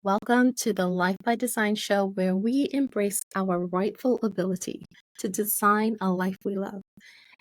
Welcome to the Life by Design show, where we embrace our rightful ability to design a life we love.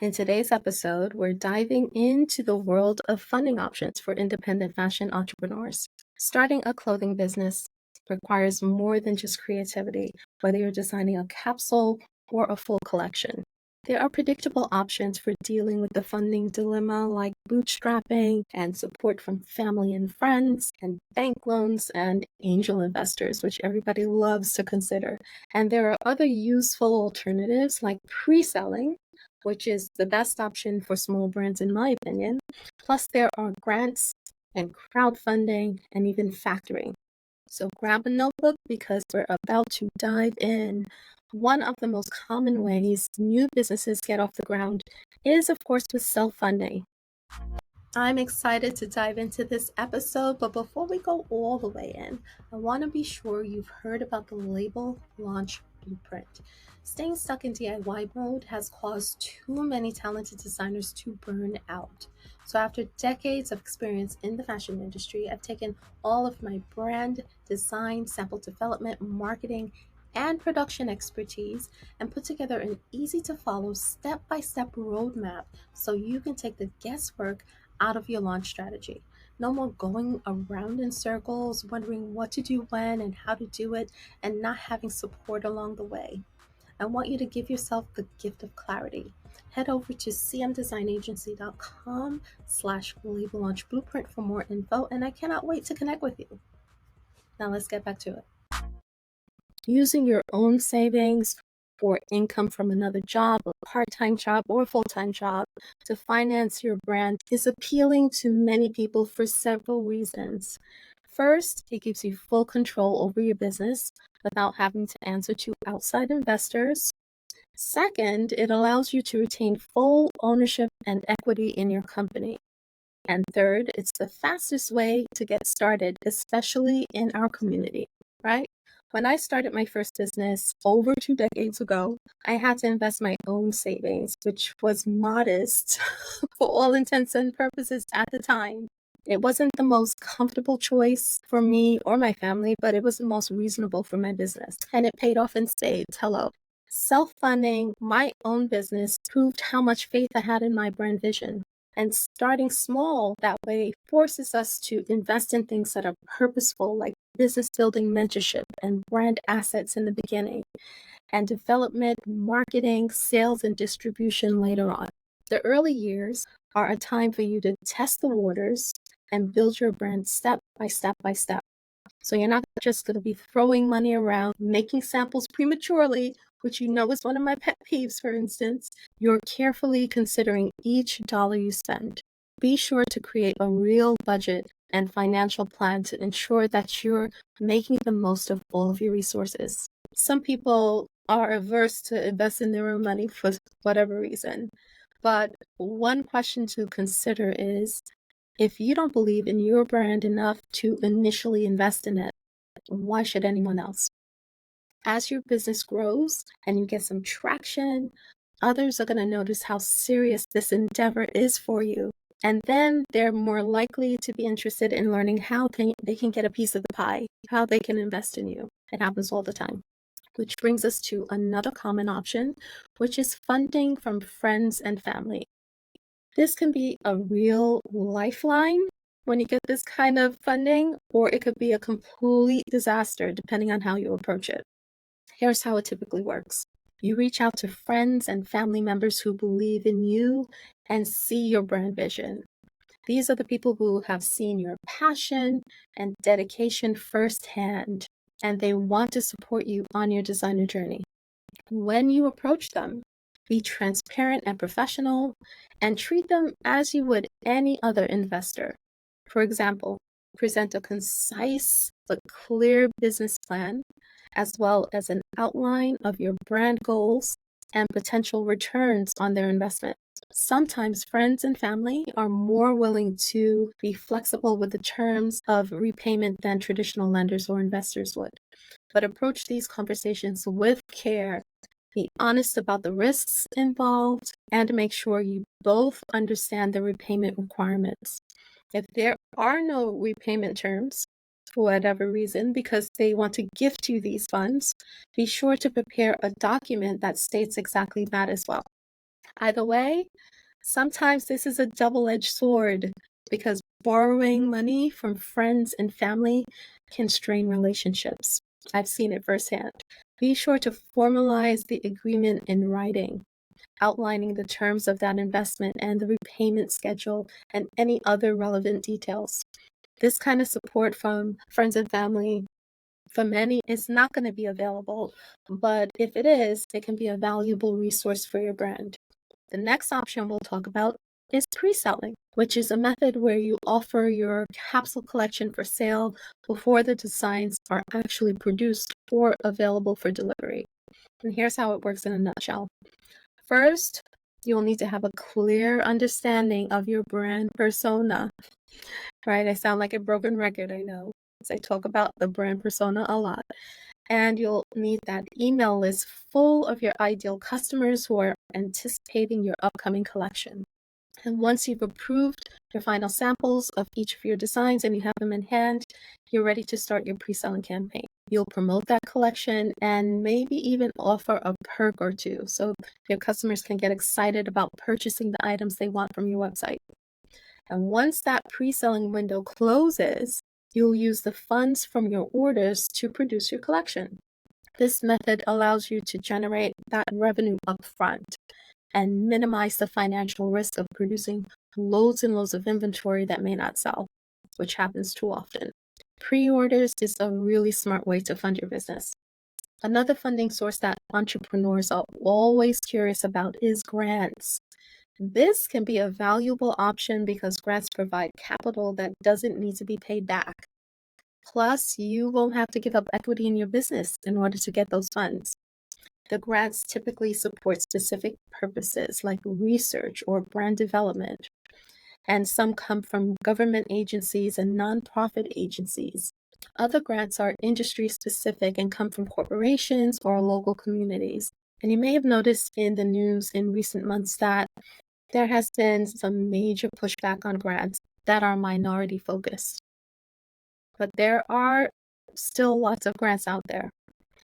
In today's episode, we're diving into the world of funding options for independent fashion entrepreneurs. Starting a clothing business requires more than just creativity, whether you're designing a capsule or a full collection. There are predictable options for dealing with the funding dilemma, like bootstrapping and support from family and friends, and bank loans and angel investors, which everybody loves to consider. And there are other useful alternatives like pre-selling, which is the best option for small brands, in my opinion. Plus, there are grants and crowdfunding and even factoring. So grab a notebook because we're about to dive in. One of the most common ways new businesses get off the ground is, of course, with self-funding. I'm excited to dive into this episode, but before we go all the way in, I want to be sure you've heard about the label launch blueprint. Staying stuck in DIY mode has caused too many talented designers to burn out. So after decades of experience in the fashion industry, I've taken all of my brand, design, sample development, marketing, and production expertise and put together an easy to follow step-by-step roadmap so you can take the guesswork out of your launch strategy. No more going around in circles, wondering what to do when and how to do it, and not having support along the way. I want you to give yourself the gift of clarity. Head over to cmdesignagency.com/label launch blueprint for more info, and I cannot wait to connect with you. Now let's get back to it. Using your own savings or income from another job, a part-time job or full-time job, to finance your brand is appealing to many people for several reasons. First, it gives you full control over your business without having to answer to outside investors. Second, it allows you to retain full ownership and equity in your company. And third, it's the fastest way to get started, especially in our community, right? When I started my first business over 2 decades ago, I had to invest my own savings, which was modest for all intents and purposes at the time. It wasn't the most comfortable choice for me or my family, but it was the most reasonable for my business. And it paid off in spades. Hello. Self-funding my own business proved how much faith I had in my brand vision. And starting small that way forces us to invest in things that are purposeful, like business building, mentorship, and brand assets in the beginning, and development, marketing, sales, and distribution later on. The early years are a time for you to test the waters and build your brand step by step by step. So you're not just going to be throwing money around, making samples prematurely, which you know is one of my pet peeves, for instance. You're carefully considering each dollar you spend. Be sure to create a real budget and financial plan to ensure that you're making the most of all of your resources. Some people are averse to invest in their own money for whatever reason. But one question to consider is, if you don't believe in your brand enough to initially invest in it, why should anyone else? As your business grows and you get some traction, others are going to notice how serious this endeavor is for you. And then they're more likely to be interested in learning how they can get a piece of the pie, how they can invest in you. It happens all the time. Which brings us to another common option, which is funding from friends and family. This can be a real lifeline when you get this kind of funding, or it could be a complete disaster depending on how you approach it. Here's how it typically works. You reach out to friends and family members who believe in you and see your brand vision. These are the people who have seen your passion and dedication firsthand, and they want to support you on your designer journey. When you approach them, be transparent and professional, and treat them as you would any other investor. For example, present a concise but clear business plan, as well as an outline of your brand goals and potential returns on their investment. Sometimes friends and family are more willing to be flexible with the terms of repayment than traditional lenders or investors would. But approach these conversations with care. Be honest about the risks involved and make sure you both understand the repayment requirements. If there are no repayment terms, for whatever reason, because they want to gift you these funds, be sure to prepare a document that states exactly that as well. Either way, sometimes this is a double-edged sword because borrowing money from friends and family can strain relationships. I've seen it firsthand. Be sure to formalize the agreement in writing, outlining the terms of that investment and the repayment schedule and any other relevant details. This kind of support from friends and family for many is not going to be available, but if it is, it can be a valuable resource for your brand. The next option we'll talk about is pre-selling, which is a method where you offer your capsule collection for sale before the designs are actually produced or available for delivery. And here's how it works in a nutshell. First, you'll need to have a clear understanding of your brand persona, right? I sound like a broken record, I know, because I talk about the brand persona a lot. And you'll need that email list full of your ideal customers who are anticipating your upcoming collection. And once you've approved your final samples of each of your designs and you have them in hand, you're ready to start your pre-selling campaign. You'll promote that collection and maybe even offer a perk or two so your customers can get excited about purchasing the items they want from your website. And once that pre-selling window closes, you'll use the funds from your orders to produce your collection. This method allows you to generate that revenue upfront and minimize the financial risk of producing loads and loads of inventory that may not sell, which happens too often. Pre-orders is a really smart way to fund your business. Another funding source that entrepreneurs are always curious about is grants. This can be a valuable option because grants provide capital that doesn't need to be paid back. Plus, you won't have to give up equity in your business in order to get those funds. The grants typically support specific purposes like research or brand development, and some come from government agencies and nonprofit agencies. Other grants are industry specific and come from corporations or local communities. And you may have noticed in the news in recent months that there has been some major pushback on grants that are minority focused. But there are still lots of grants out there,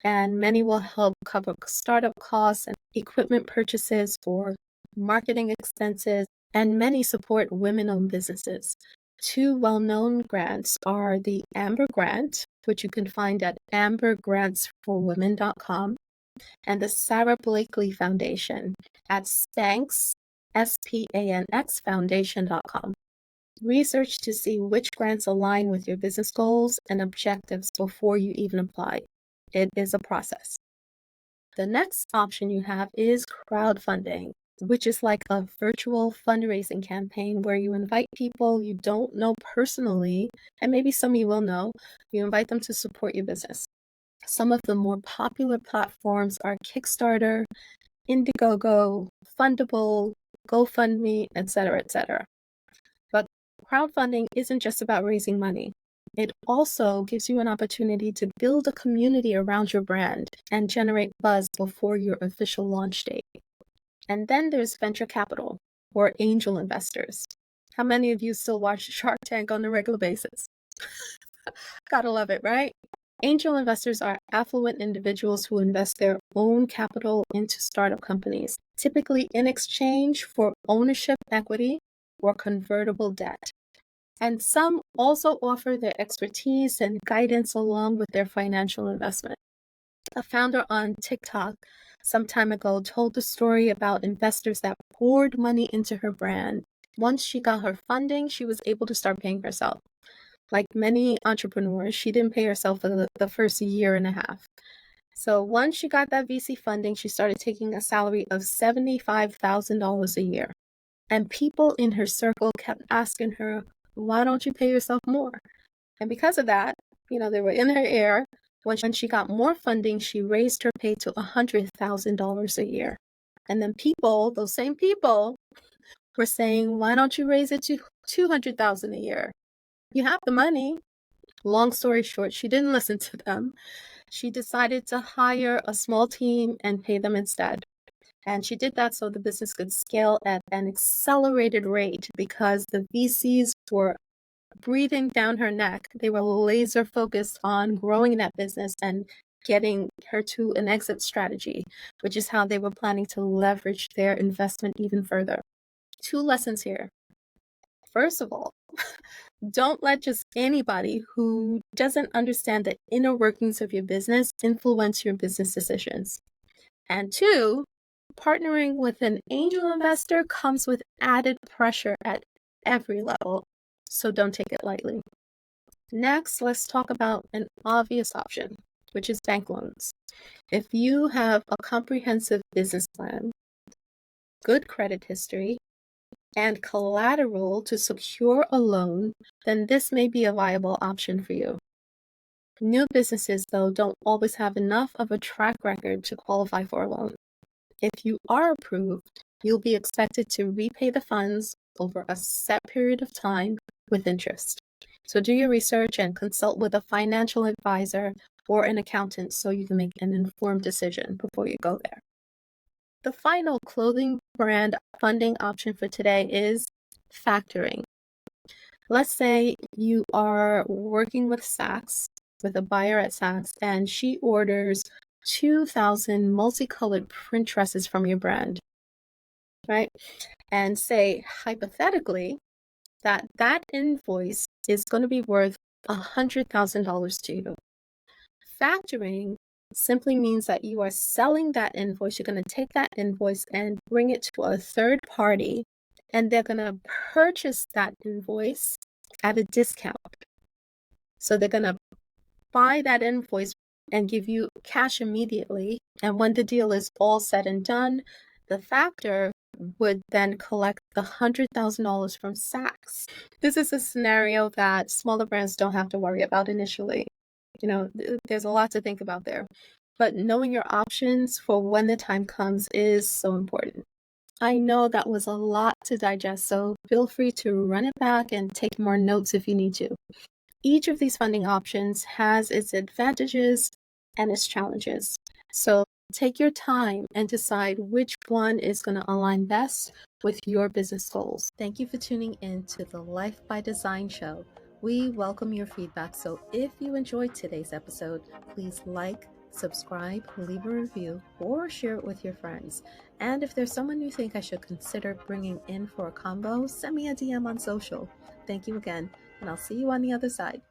and many will help cover startup costs and equipment purchases for marketing expenses, and many support women-owned businesses. Two well-known grants are the Amber Grant, which you can find at ambergrantsforwomen.com, and the Sarah Blakely Foundation at Spanx, SPANX Foundation.com. Research to see which grants align with your business goals and objectives before you even apply. It is a process. The next option you have is crowdfunding, which is like a virtual fundraising campaign where you invite people you don't know personally, and maybe some you will know. You invite them to support your business. Some of the more popular platforms are Kickstarter, Indiegogo, Fundable, GoFundMe, etc., etc. But crowdfunding isn't just about raising money. It also gives you an opportunity to build a community around your brand and generate buzz before your official launch date. And then there's venture capital or angel investors. How many of you still watch Shark Tank on a regular basis? Gotta love it, right? Angel investors are affluent individuals who invest their own capital into startup companies, typically in exchange for ownership equity or convertible debt. And some also offer their expertise and guidance along with their financial investment. A founder on TikTok some time ago told the story about investors that poured money into her brand. Once she got her funding, she was able to start paying herself. Like many entrepreneurs, she didn't pay herself for the first year and a half. So once she got that VC funding, she started taking a salary of $75,000 a year. And people in her circle kept asking her, why don't you pay yourself more? And because of that, they were in her ear. When she got more funding, she raised her pay to $100,000 a year. And then those same people were saying, why don't you raise it to $200,000 a year? You have the money. Long story short, she didn't listen to them. She decided to hire a small team and pay them instead. And she did that so the business could scale at an accelerated rate because the VCs were breathing down her neck. They were laser focused on growing that business and getting her to an exit strategy, which is how they were planning to leverage their investment even further. 2 lessons here. First of all, don't let just anybody who doesn't understand the inner workings of your business influence your business decisions. And 2, partnering with an angel investor comes with added pressure at every level, so don't take it lightly. Next, let's talk about an obvious option, which is bank loans. If you have a comprehensive business plan, good credit history, and collateral to secure a loan, then this may be a viable option for you. New businesses, though, don't always have enough of a track record to qualify for a loan. If you are approved, you'll be expected to repay the funds over a set period of time with interest. So do your research and consult with a financial advisor or an accountant so you can make an informed decision before you go there. The final clothing brand funding option for today is factoring. Let's say you are working with Saks, with a buyer at Saks, and she orders 2,000 multicolored print dresses from your brand, right? And say, hypothetically, that invoice is going to be worth $100,000 to you. Factoring simply means that you are selling that invoice. You're going to take that invoice and bring it to a third party, and they're going to purchase that invoice at a discount. So they're going to buy that invoice and give you cash immediately. And when the deal is all said and done, the factor would then collect the $100,000 from Saks. This is a scenario that smaller brands don't have to worry about initially. You know, there's a lot to think about there. But knowing your options for when the time comes is so important. I know that was a lot to digest, so feel free to run it back and take more notes if you need to. Each of these funding options has its advantages and its challenges. So take your time and decide which one is going to align best with your business goals. Thank you for tuning in to the Life by Design show. We welcome your feedback, so if you enjoyed today's episode, please like, subscribe, leave a review, or share it with your friends. And if there's someone you think I should consider bringing in for a combo, send me a DM on social. Thank you again, and I'll see you on the other side.